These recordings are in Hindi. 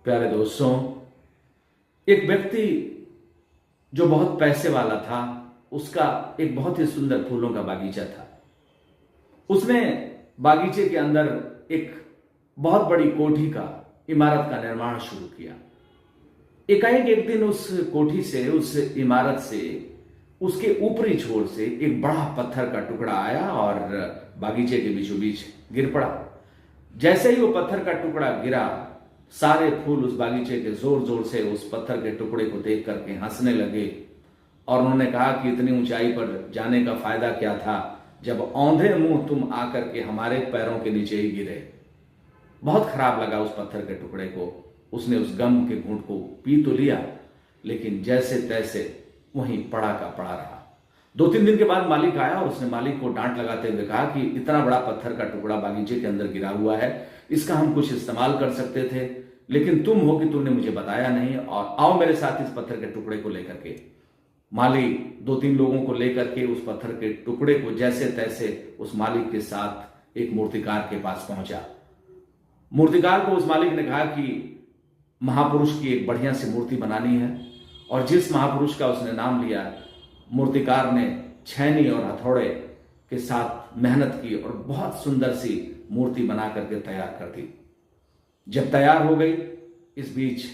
प्यारे दोस्तों, एक व्यक्ति जो बहुत पैसे वाला था, उसका एक बहुत ही सुंदर फूलों का बागीचा था। उसने बागीचे के अंदर एक बहुत बड़ी कोठी का इमारत का निर्माण शुरू किया। एकाएक एक दिन उस कोठी से, उस इमारत से, उसके ऊपरी छोर से एक बड़ा पत्थर का टुकड़ा आया और बागीचे के बीचों बीच गिर पड़ा। जैसे ही वो पत्थर का टुकड़ा गिरा, सारे फूल उस बागीचे के जोर जोर से उस पत्थर के टुकड़े को देख करके हंसने लगे और उन्होंने कहा कि इतनी ऊंचाई पर जाने का फायदा क्या था जब औंधे मुंह तुम आकर के हमारे पैरों के नीचे ही गिरे। बहुत खराब लगा उस पत्थर के टुकड़े को। उसने उस गम के घूंट को पी तो लिया, लेकिन जैसे तैसे वहीं पड़ा का पड़ा रहा। 2-3 दिन के बाद मालिक आया और उसने मालिक को डांट लगाते हुए कहा कि इतना बड़ा पत्थर का टुकड़ा बागीचे के अंदर गिरा हुआ है, इसका हम कुछ इस्तेमाल कर सकते थे, लेकिन तुम हो कि तुमने मुझे बताया नहीं, और आओ मेरे साथ इस पत्थर के टुकड़े को लेकर के। माली 2-3 लोगों को लेकर के उस पत्थर के टुकड़े को जैसे तैसे उस मालिक के साथ एक मूर्तिकार के पास पहुंचा। मूर्तिकार को उस मालिक ने कहा कि महापुरुष की एक बढ़िया सी मूर्ति बनानी है, और जिस महापुरुष का उसने नाम लिया, मूर्तिकार ने छैनी और हथौड़े के साथ मेहनत की और बहुत सुंदर सी मूर्ति बना करके तैयार कर दी। जब तैयार हो गई, इस बीच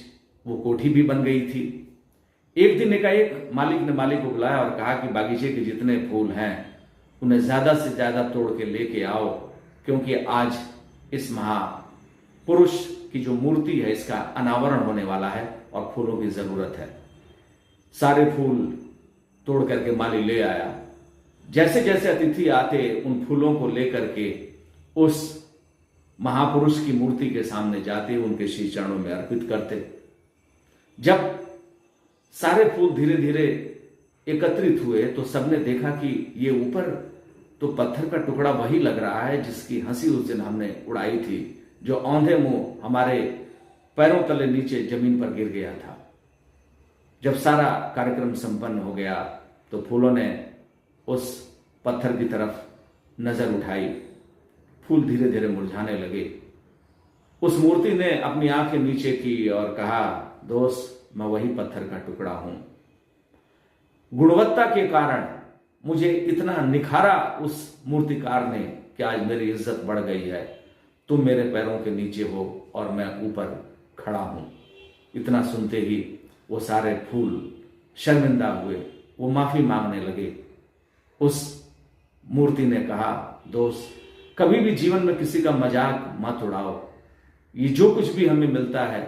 वो कोठी भी बन गई थी। एक दिन एकाएक मालिक ने मालिक को बुलाया और कहा कि बागीचे के जितने फूल हैं उन्हें ज्यादा से ज्यादा तोड़ के लेके आओ, क्योंकि आज इस महापुरुष की जो मूर्ति है इसका अनावरण होने वाला है और फूलों की जरूरत है। सारे फूल तोड़ करके माली ले आया। जैसे जैसे अतिथि आते उन फूलों को लेकर के उस महापुरुष की मूर्ति के सामने जाते, उनके श्री चरणों में अर्पित करते। जब सारे फूल धीरे धीरे एकत्रित हुए तो सबने देखा कि ये ऊपर तो पत्थर का टुकड़ा वही लग रहा है जिसकी हंसी उस दिन हमने उड़ाई थी, जो औंधे मुंह हमारे पैरों तले नीचे जमीन पर गिर गया था। जब सारा कार्यक्रम संपन्न हो गया तो फूलों ने उस पत्थर की तरफ नजर उठाई। फूल धीरे धीरे मुरझाने लगे। उस मूर्ति ने अपनी आंखें नीचे की और कहा, दोस्त, मैं वही पत्थर का टुकड़ा हूं। गुणवत्ता के कारण मुझे इतना निखारा उस मूर्तिकार ने कि आज मेरी इज्जत बढ़ गई है। तुम मेरे पैरों के नीचे हो और मैं ऊपर खड़ा हूं। इतना सुनते ही वो सारे फूल शर्मिंदा हुए, वो माफी मांगने लगे। उस मूर्ति ने कहा, दोस्त, कभी भी जीवन में किसी का मजाक मत उड़ाओ। ये जो कुछ भी हमें मिलता है